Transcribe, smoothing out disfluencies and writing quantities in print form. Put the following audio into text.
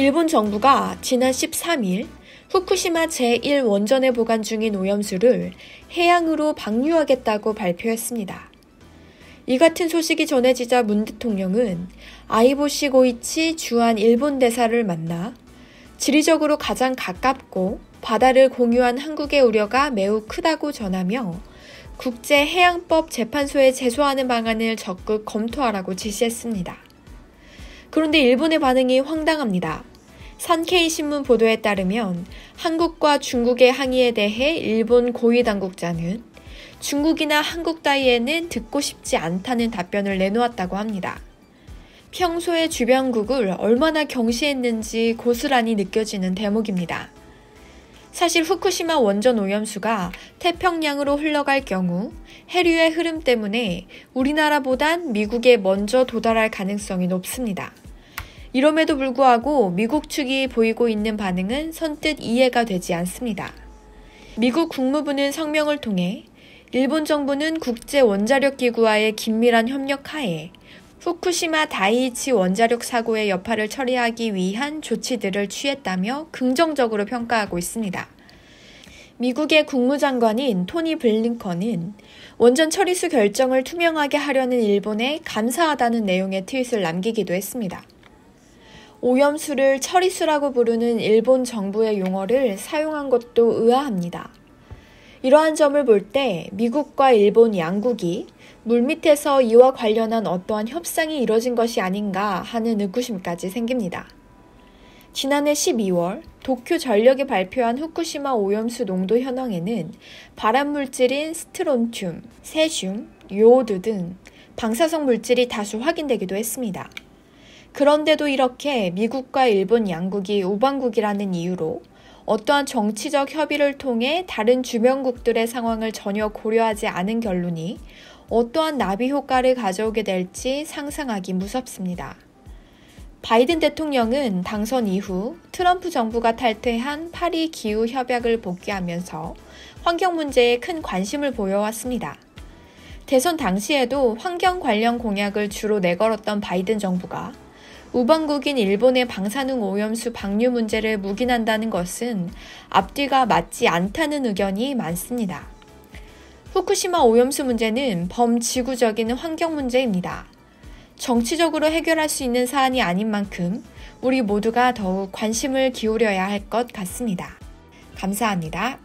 일본 정부가 지난 13일 후쿠시마 제1원전에 보관 중인 오염수를 해양으로 방류하겠다고 발표했습니다. 이 같은 소식이 전해지자 문 대통령은 아이보시 고이치 주한 일본 대사를 만나 지리적으로 가장 가깝고 바다를 공유한 한국의 우려가 매우 크다고 전하며 국제해양법 재판소에 제소하는 방안을 적극 검토하라고 지시했습니다. 그런데 일본의 반응이 황당합니다. 산케이 신문 보도에 따르면 한국과 중국의 항의에 대해 일본 고위 당국자는 중국이나 한국 따위에는 듣고 싶지 않다는 답변을 내놓았다고 합니다. 평소에 주변국을 얼마나 경시했는지 고스란히 느껴지는 대목입니다. 사실 후쿠시마 원전 오염수가 태평양으로 흘러갈 경우 해류의 흐름 때문에 우리나라보단 미국에 먼저 도달할 가능성이 높습니다. 이럼에도 불구하고 미국 측이 보이고 있는 반응은 선뜻 이해가 되지 않습니다. 미국 국무부는 성명을 통해 일본 정부는 국제원자력기구와의 긴밀한 협력 하에 후쿠시마 다이이치 원자력 사고의 여파를 처리하기 위한 조치들을 취했다며 긍정적으로 평가하고 있습니다. 미국의 국무장관인 토니 블링컨은 원전 처리수 결정을 투명하게 하려는 일본에 감사하다는 내용의 트윗을 남기기도 했습니다. 오염수를 처리수라고 부르는 일본 정부의 용어를 사용한 것도 의아합니다. 이러한 점을 볼 때 미국과 일본 양국이 물밑에서 이와 관련한 어떠한 협상이 이뤄진 것이 아닌가 하는 의구심까지 생깁니다. 지난해 12월 도쿄 전력이 발표한 후쿠시마 오염수 농도 현황에는 발암물질인 스트론튬, 세슘, 요오드 등 방사성 물질이 다수 확인되기도 했습니다. 그런데도 이렇게 미국과 일본 양국이 우방국이라는 이유로 어떠한 정치적 협의를 통해 다른 주변국들의 상황을 전혀 고려하지 않은 결론이 어떠한 나비 효과를 가져오게 될지 상상하기 무섭습니다. 바이든 대통령은 당선 이후 트럼프 정부가 탈퇴한 파리 기후 협약을 복귀하면서 환경 문제에 큰 관심을 보여왔습니다. 대선 당시에도 환경 관련 공약을 주로 내걸었던 바이든 정부가 우방국인 일본의 방사능 오염수 방류 문제를 묵인한다는 것은 앞뒤가 맞지 않다는 의견이 많습니다. 후쿠시마 오염수 문제는 범지구적인 환경 문제입니다. 정치적으로 해결할 수 있는 사안이 아닌 만큼 우리 모두가 더욱 관심을 기울여야 할 것 같습니다. 감사합니다.